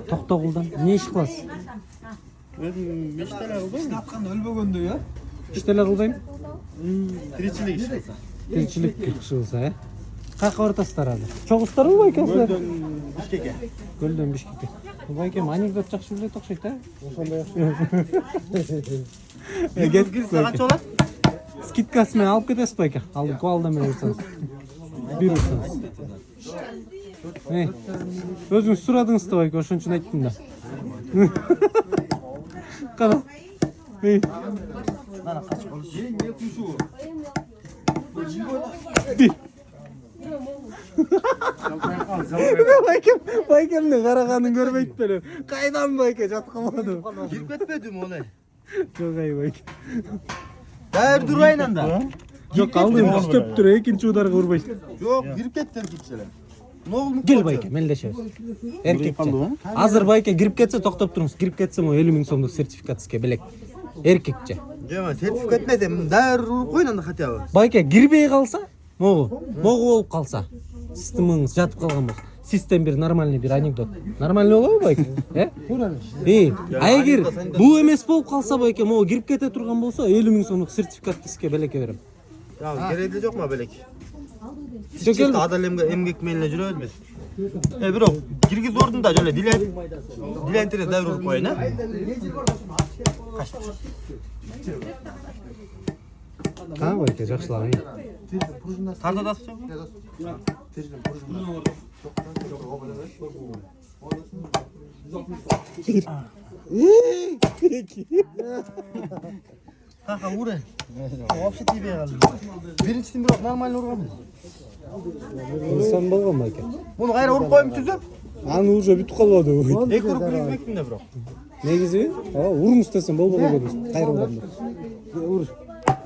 Токтогулдан. Не иш кыласыз? Өзüm işler aldım. Tapkan ölbөгөндө ya. Иштеле кылбайм. Tiriçilik işi. Тиричилик кылса, э? Каяка баратасыздар азыр? Чогусуздарбы байке силер? Gölden Bişkek'e. Көлдөн Бишкекке. Байкем анекдот жакшы билет окшойт, э? Ошондой жакшы. Кетсиз Канча болот? Скидкасы менен алып кетесиз байке. Алып кубалдан менен урсаңыз. Бир урсаңыз. Өзүңүз сурадыңыз да байке, ошон үчүн айттым да. Кара. Нана кач болуш. Байкемдин караганын көрбөйт белем. Кайдан байке жаткабадым. Girip ketmedim onu. Жок ай байке. Dayır durayın anda. Жок, алдым түстөп тур, экинчи ударга урбайт. Yok girip kettiler gitseler. Ne oldu mu? Кел байке, мелдешебиз. Эркекче. Азыр байке кирип кетсе токтоп туруңуз. Кирип кетсе мо 50 000 сомдук сертификат сизге белек. Эркекче. Жема sertifikat etmesem dayır urup koyun anda хотя бы. Байке кирбей калса, могу болуп калса, системаңыз жатып калган болсо, систем бир нормальный бир анекдот. Нормальный болобу байке? А эгер бул эмес болуп калса байке, могу кирип кете турган болсо, 50 000 сомдук сертификатты сизге белекке берем. Ya gereği yok mu belek? Жок Çift adal emgek menle жүрөбүз biz. Бирок киргиз ордунда жоле дилентере дайыр уруп коюн, а? Ha байке, жакшылап. Тартадасың? Kanka vurun. Вообще тебе kaldı. Birinçiden bırak normal urgamın. Sen болгон байке. Bunu gayra urup koyayım tüzüp. Аны уже бүтүп калбады. Ek urup girmektim de bırak. Негизи, урмуз десем болбой койбойбуз. Кайра урам. Ур.